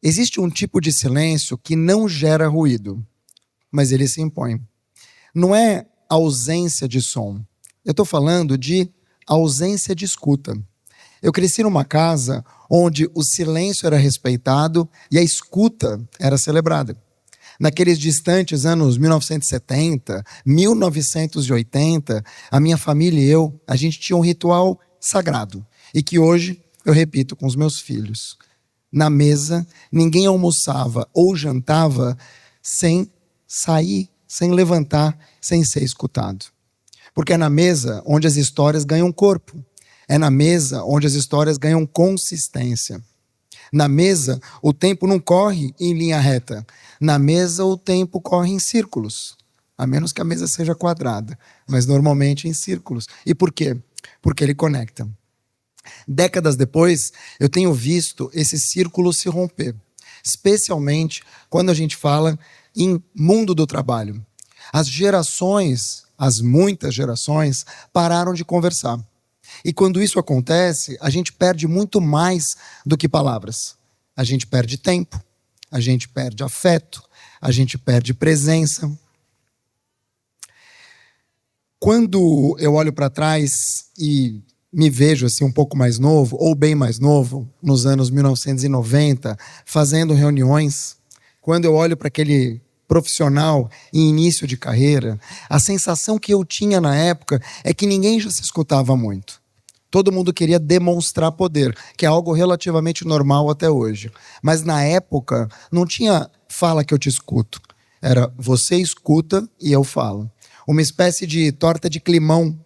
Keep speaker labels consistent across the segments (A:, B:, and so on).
A: Existe um tipo de silêncio que não gera ruído, mas ele se impõe. Não é ausência de som. Eu estou falando de ausência de escuta. Eu cresci numa casa onde o silêncio era respeitado e a escuta era celebrada. Naqueles distantes anos 1970, 1980, a minha família e eu, a gente tinha um ritual sagrado e que hoje eu repito com os meus filhos. Na mesa, ninguém almoçava ou jantava sem sair, sem levantar, sem ser escutado. Porque é na mesa onde as histórias ganham corpo. É na mesa onde as histórias ganham consistência. Na mesa, o tempo não corre em linha reta. Na mesa, o tempo corre em círculos. A menos que a mesa seja quadrada, mas normalmente em círculos. E por quê? Porque ele conecta. Décadas depois, eu tenho visto esse círculo se romper. Especialmente quando a gente fala em mundo do trabalho. As gerações, as muitas gerações, pararam de conversar. E quando isso acontece, a gente perde muito mais do que palavras. A gente perde tempo, a gente perde afeto, a gente perde presença. Quando eu olho para trás e me vejo assim um pouco mais novo, ou bem mais novo, nos anos 1990, fazendo reuniões, quando eu olho para aquele profissional em início de carreira, a sensação que eu tinha na época é que ninguém já se escutava muito. Todo mundo queria demonstrar poder, que é algo relativamente normal até hoje. Mas na época não tinha fala que eu te escuto. Era você escuta e eu falo. Uma espécie de torta de climão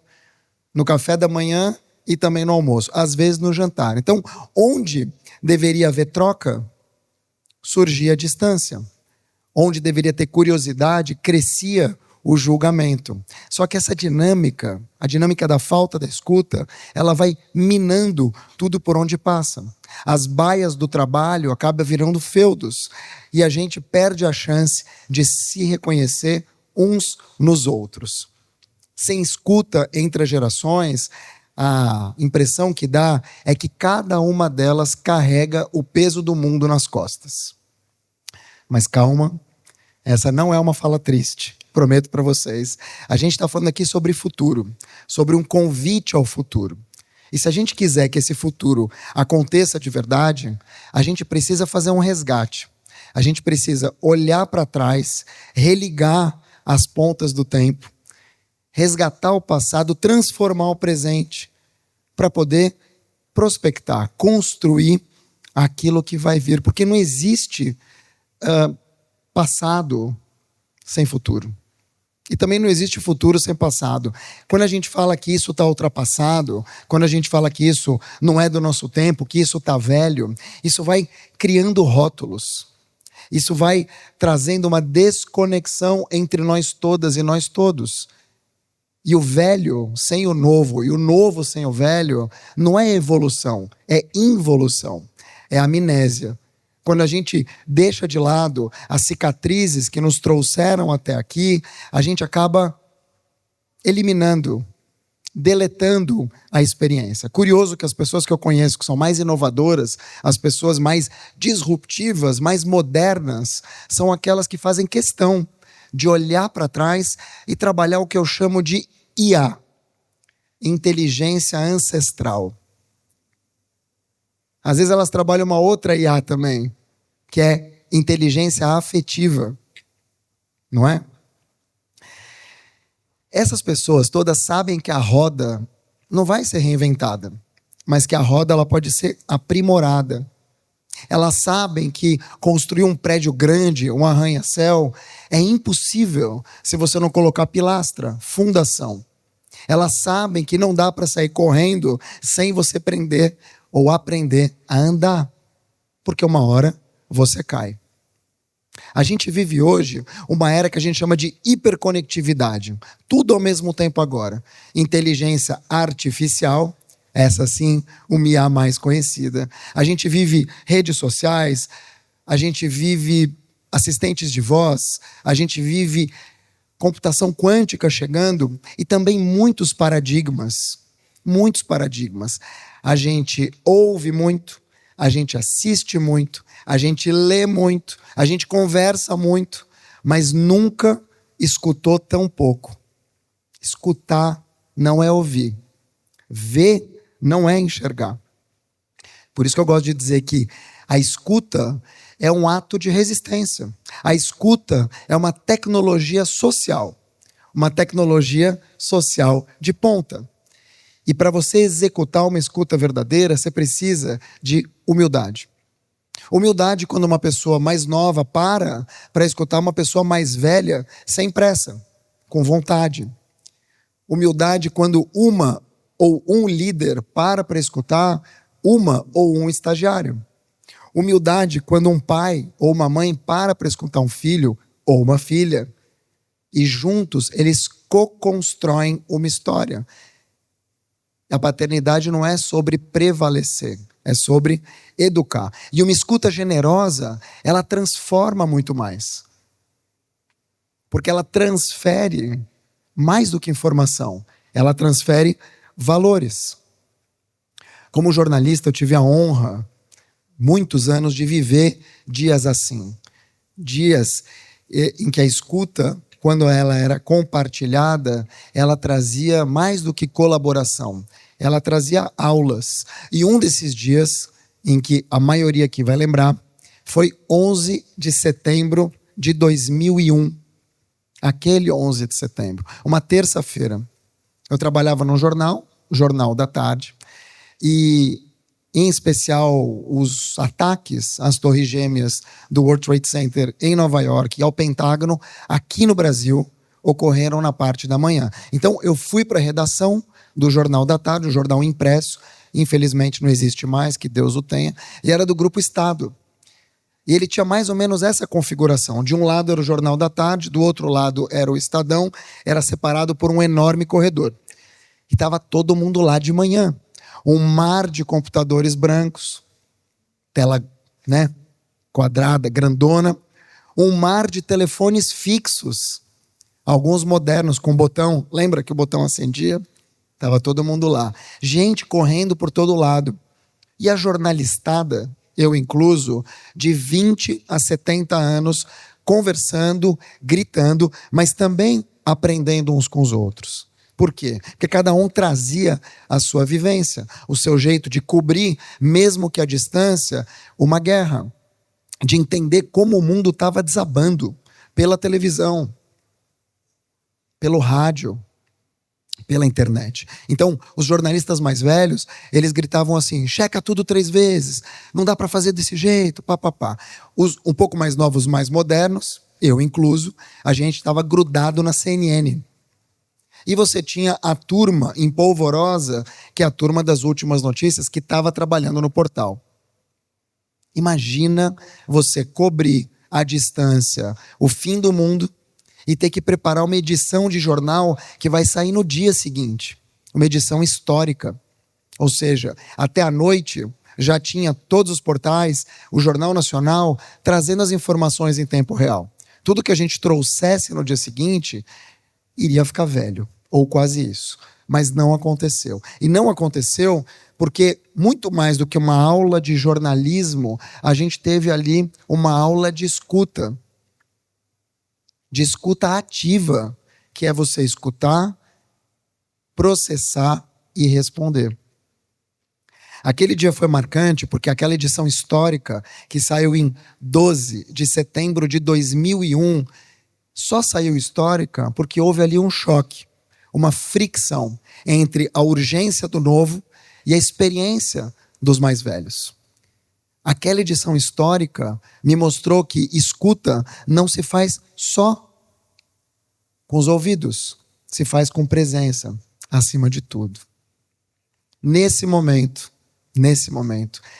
A: no café da manhã e também no almoço, às vezes no jantar. Então, onde deveria haver troca, surgia a distância. Onde deveria ter curiosidade, crescia o julgamento. Só que essa dinâmica, a dinâmica da falta da escuta, ela vai minando tudo por onde passa. As baias do trabalho acabam virando feudos e a gente perde a chance de se reconhecer uns nos outros. Sem escuta entre as gerações, a impressão que dá é que cada uma delas carrega o peso do mundo nas costas. Mas calma, essa não é uma fala triste, prometo para vocês. A gente está falando aqui sobre futuro, sobre um convite ao futuro. E se a gente quiser que esse futuro aconteça de verdade, a gente precisa fazer um resgate. A gente precisa olhar para trás, religar as pontas do tempo, resgatar o passado, transformar o presente, para poder prospectar, construir aquilo que vai vir. Porque não existe passado sem futuro. E também não existe futuro sem passado. Quando a gente fala que isso está ultrapassado, quando a gente fala que isso não é do nosso tempo, que isso está velho, isso vai criando rótulos. Isso vai trazendo uma desconexão entre nós todas e nós todos. E o velho sem o novo, e o novo sem o velho, não é evolução, é involução, é amnésia. Quando a gente deixa de lado as cicatrizes que nos trouxeram até aqui, a gente acaba eliminando, deletando a experiência. Curioso que as pessoas que eu conheço que são mais inovadoras, as pessoas mais disruptivas, mais modernas, são aquelas que fazem questão de olhar para trás e trabalhar o que eu chamo de IA, inteligência ancestral. Às vezes elas trabalham uma outra IA também, que é inteligência afetiva, não é? Essas pessoas todas sabem que a roda não vai ser reinventada, mas que a roda ela pode ser aprimorada. Elas sabem que construir um prédio grande, um arranha-céu, é impossível se você não colocar pilastra, fundação. Elas sabem que não dá para sair correndo sem você aprender ou aprender a andar, porque uma hora você cai. A gente vive hoje uma era que a gente chama de hiperconectividade. Tudo ao mesmo tempo agora. Inteligência artificial, essa sim, uma IA mais conhecida. A gente vive redes sociais, a gente vive assistentes de voz, a gente vive computação quântica chegando e também muitos paradigmas. Muitos paradigmas. A gente ouve muito, a gente assiste muito, a gente lê muito, a gente conversa muito, mas nunca escutou tão pouco. Escutar não é ouvir. Ver não é enxergar. Por isso que eu gosto de dizer que a escuta é um ato de resistência. A escuta é uma tecnologia social. Uma tecnologia social de ponta. E para você executar uma escuta verdadeira, você precisa de humildade. Humildade quando uma pessoa mais nova para escutar uma pessoa mais velha sem pressa, com vontade. Humildade quando uma ou um líder para escutar uma ou um estagiário. Humildade quando um pai ou uma mãe para escutar um filho ou uma filha. E juntos eles co-constroem uma história. A paternidade não é sobre prevalecer, é sobre educar. E uma escuta generosa, ela transforma muito mais. Porque ela transfere mais do que informação, ela transfere valores. Como jornalista, eu tive a honra, muitos anos, de viver dias assim. Dias em que a escuta, quando ela era compartilhada, ela trazia mais do que colaboração. Ela trazia aulas. E um desses dias, em que a maioria aqui vai lembrar, foi 11 de setembro de 2001. Aquele 11 de setembro. Uma terça-feira. Eu trabalhava num jornal, o Jornal da Tarde, e, em especial, os ataques às Torres Gêmeas do World Trade Center em Nova York e ao Pentágono, aqui no Brasil, ocorreram na parte da manhã. Então, eu fui para a redação do Jornal da Tarde, o jornal impresso, infelizmente não existe mais, que Deus o tenha, e era do Grupo Estado. E ele tinha mais ou menos essa configuração. De um lado era o Jornal da Tarde, do outro lado era o Estadão, era separado por um enorme corredor. E estava todo mundo lá de manhã. Um mar de computadores brancos, tela, quadrada, grandona, um mar de telefones fixos, alguns modernos com botão, lembra que o botão acendia? Estava todo mundo lá. Gente correndo por todo lado. E a jornalistada, eu incluso, de 20 a 70 anos, conversando, gritando, mas também aprendendo uns com os outros. Por quê? Porque cada um trazia a sua vivência, o seu jeito de cobrir, mesmo que à distância, uma guerra. De entender como o mundo estava desabando pela televisão, pelo rádio, pela internet. Então, os jornalistas mais velhos, eles gritavam assim, checa tudo 3 vezes, não dá para fazer desse jeito, papapá. Os um pouco mais novos, mais modernos, eu incluso, a gente estava grudado na CNN. E você tinha a turma empolvorosa, que é a turma das últimas notícias, que estava trabalhando no portal. Imagina você cobrir à distância o fim do mundo e ter que preparar uma edição de jornal que vai sair no dia seguinte. Uma edição histórica. Ou seja, até à noite já tinha todos os portais, o Jornal Nacional, trazendo as informações em tempo real. Tudo que a gente trouxesse no dia seguinte iria ficar velho, ou quase isso. Mas não aconteceu. E não aconteceu porque, muito mais do que uma aula de jornalismo, a gente teve ali uma aula de escuta ativa, que é você escutar, processar e responder. Aquele dia foi marcante porque aquela edição histórica, que saiu em 12 de setembro de 2001, só saiu histórica porque houve ali um choque, uma fricção entre a urgência do novo e a experiência dos mais velhos. Aquela edição histórica me mostrou que escuta não se faz só com os ouvidos, se faz com presença, acima de tudo. Nesse momento,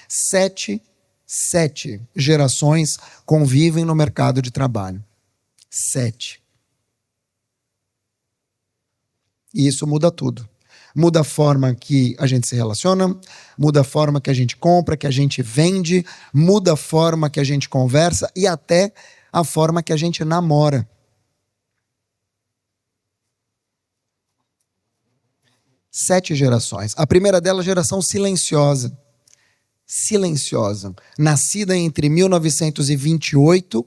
A: 7 gerações convivem no mercado de trabalho. 7. E isso muda tudo. Muda a forma que a gente se relaciona, muda a forma que a gente compra, que a gente vende, muda a forma que a gente conversa e até a forma que a gente namora. Sete gerações. A primeira delas, geração silenciosa. silenciosa, nascida entre 1928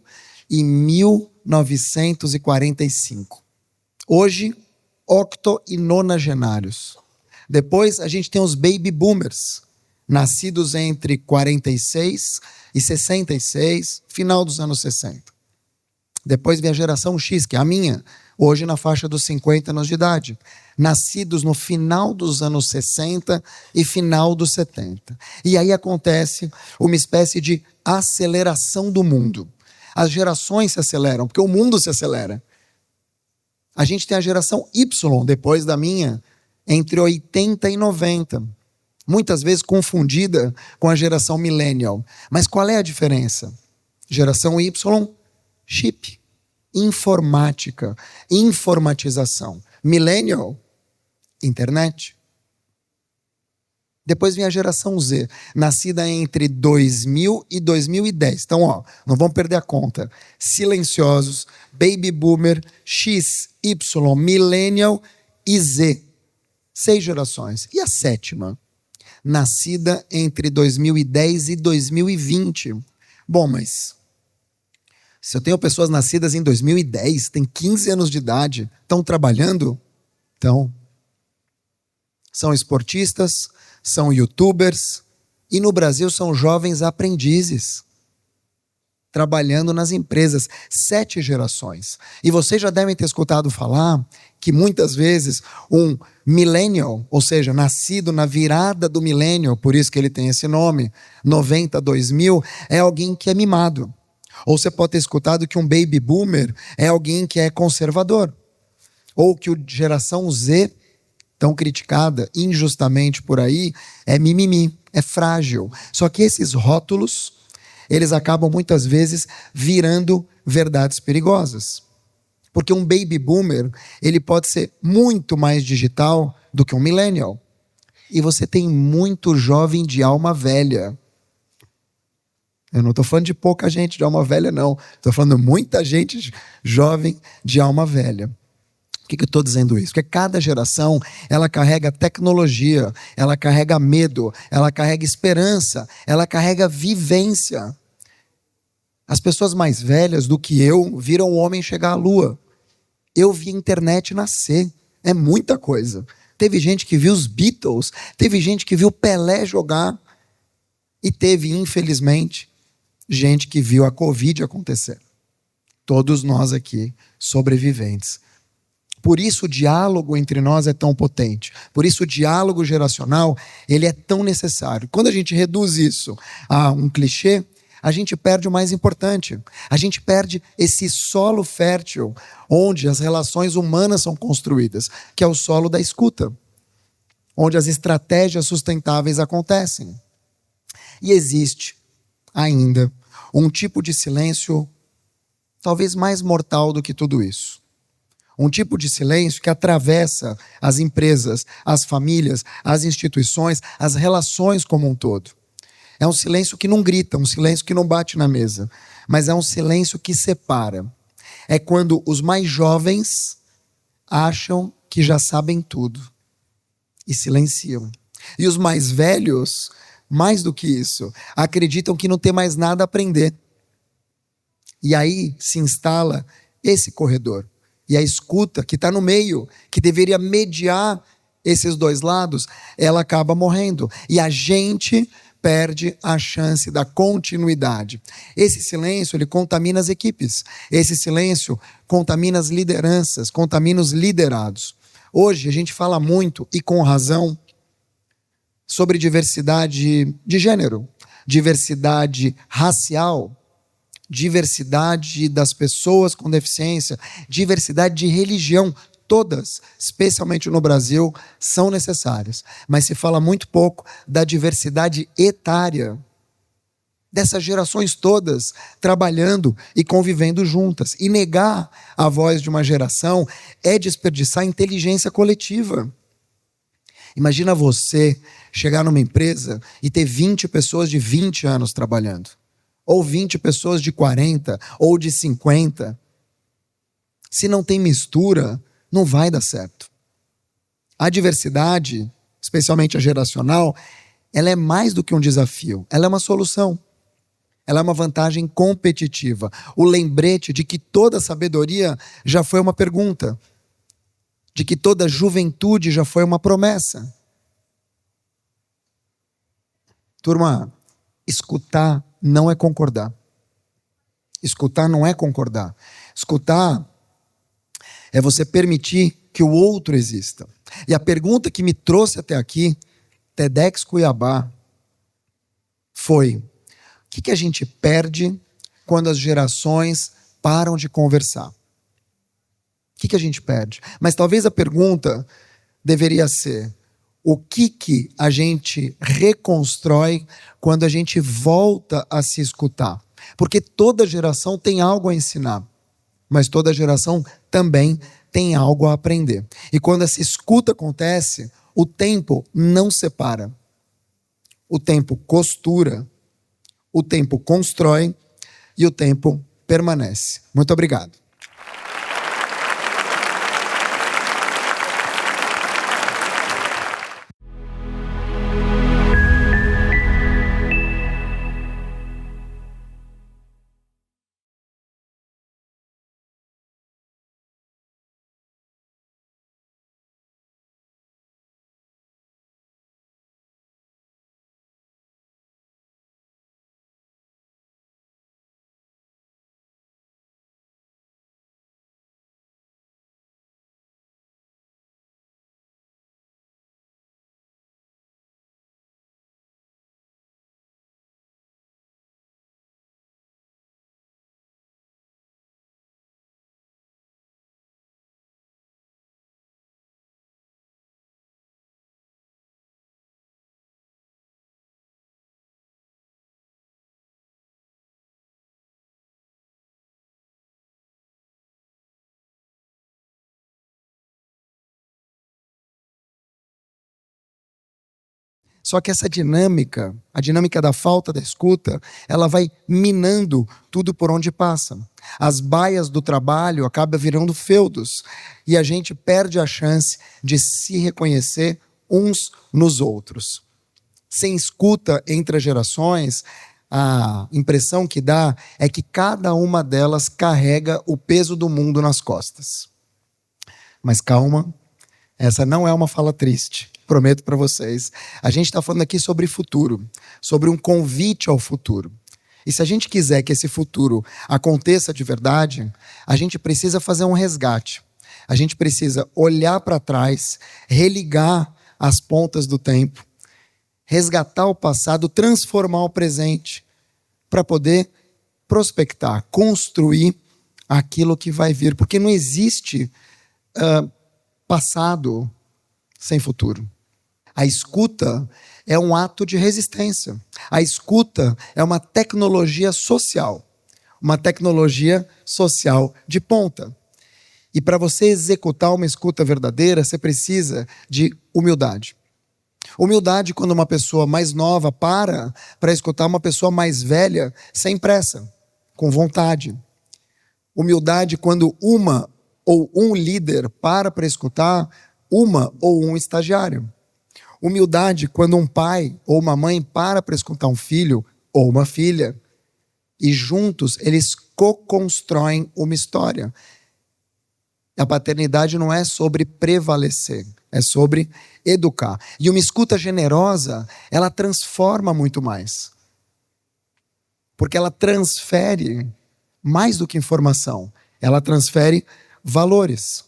A: e 1945. Hoje, octo e nonagenários. Depois, a gente tem os baby boomers, nascidos entre 46 e 66, final dos anos 60. Depois vem a geração X, que é a minha, hoje na faixa dos 50 anos de idade, nascidos no final dos anos 60 e final dos 70. E aí acontece uma espécie de aceleração do mundo. As gerações se aceleram, porque o mundo se acelera. A gente tem a geração Y, depois da minha, entre 80 e 90. Muitas vezes confundida com a geração millennial. Mas qual é a diferença? Geração Y, chip, informática, informatização. Millennial, internet. Depois vem a geração Z, nascida entre 2000 e 2010. Então, não vamos perder a conta. Silenciosos, baby boomer, X, Y, millennial e Z. 6 gerações. E a sétima? Nascida entre 2010 e 2020. Bom, mas se eu tenho pessoas nascidas em 2010, têm 15 anos de idade, estão trabalhando? Então, são esportistas, são youtubers, e no Brasil são jovens aprendizes, trabalhando nas empresas, 7 gerações. E vocês já devem ter escutado falar que muitas vezes um millennial, ou seja, nascido na virada do millennial, por isso que ele tem esse nome, 90, 2000, é alguém que é mimado. Ou você pode ter escutado que um baby boomer é alguém que é conservador. Ou que a geração Z, tão criticada injustamente por aí, é mimimi, é frágil. Só que esses rótulos, eles acabam muitas vezes virando verdades perigosas. Porque um baby boomer, ele pode ser muito mais digital do que um millennial. E você tem muito jovem de alma velha. Eu não estou falando de pouca gente de alma velha, não. Estou falando de muita gente jovem de alma velha. Por que eu estou dizendo isso? Porque cada geração, ela carrega tecnologia, ela carrega medo, ela carrega esperança, ela carrega vivência. As pessoas mais velhas do que eu viram o homem chegar à lua. Eu vi a internet nascer. É muita coisa. Teve gente que viu os Beatles, teve gente que viu Pelé jogar e teve, infelizmente, gente que viu a Covid acontecer. Todos nós aqui, sobreviventes. Por isso o diálogo entre nós é tão potente. Por isso o diálogo geracional, ele é tão necessário. Quando a gente reduz isso a um clichê, a gente perde o mais importante. A gente perde esse solo fértil onde as relações humanas são construídas, que é o solo da escuta, onde as estratégias sustentáveis acontecem. E existe ainda um tipo de silêncio talvez mais mortal do que tudo isso. Um tipo de silêncio que atravessa as empresas, as famílias, as instituições, as relações como um todo. É um silêncio que não grita, um silêncio que não bate na mesa, mas é um silêncio que separa. É quando os mais jovens acham que já sabem tudo e silenciam. E os mais velhos, mais do que isso, acreditam que não tem mais nada a aprender. E aí se instala esse corredor. E a escuta que está no meio, que deveria mediar esses dois lados, ela acaba morrendo. E a gente perde a chance da continuidade. Esse silêncio, ele contamina as equipes. Esse silêncio contamina as lideranças, contamina os liderados. Hoje a gente fala muito, e com razão, sobre diversidade de gênero, diversidade racial, diversidade das pessoas com deficiência, diversidade de religião. Todas, especialmente no Brasil, são necessárias. Mas se fala muito pouco da diversidade etária, dessas gerações todas trabalhando e convivendo juntas. E negar a voz de uma geração é desperdiçar a inteligência coletiva. Imagina você chegar numa empresa e ter 20 pessoas de 20 anos trabalhando. Ou 20 pessoas de 40, ou de 50. Se não tem mistura, não vai dar certo. A diversidade, especialmente a geracional, ela é mais do que um desafio, ela é uma solução. Ela é uma vantagem competitiva. O lembrete de que toda sabedoria já foi uma pergunta, de que toda juventude já foi uma promessa. Turma, escutar não é concordar. Escutar não é concordar. Escutar é você permitir que o outro exista. E a pergunta que me trouxe até aqui, TEDx Cuiabá, foi: o que a gente perde quando as gerações param de conversar? O que a gente perde? Mas talvez a pergunta deveria ser: o que a gente reconstrói quando a gente volta a se escutar? Porque toda geração tem algo a ensinar, mas toda geração também tem algo a aprender. E quando essa escuta acontece, o tempo não separa. O tempo costura, o tempo constrói e o tempo permanece. Muito obrigado. Só que essa dinâmica, a dinâmica da falta da escuta, ela vai minando tudo por onde passa. As baias do trabalho acabam virando feudos e a gente perde a chance de se reconhecer uns nos outros. Sem escuta entre as gerações, a impressão que dá é que cada uma delas carrega o peso do mundo nas costas. Mas calma, essa não é uma fala triste. Prometo para vocês. A gente está falando aqui sobre futuro, sobre um convite ao futuro. E se a gente quiser que esse futuro aconteça de verdade, a gente precisa fazer um resgate. A gente precisa olhar para trás, religar as pontas do tempo, resgatar o passado, transformar o presente, para poder prospectar, construir aquilo que vai vir. Porque não existe passado sem futuro. A escuta é um ato de resistência. A escuta é uma tecnologia social. Uma tecnologia social de ponta. E para você executar uma escuta verdadeira, você precisa de humildade. Humildade quando uma pessoa mais nova para escutar uma pessoa mais velha sem pressa, com vontade. Humildade quando uma ou um líder para escutar uma ou um estagiário. Humildade quando um pai ou uma mãe para escutar um filho ou uma filha. E juntos eles co-constroem uma história. A paternidade não é sobre prevalecer, é sobre educar. E uma escuta generosa, ela transforma muito mais. Porque ela transfere mais do que informação. Ela transfere valores.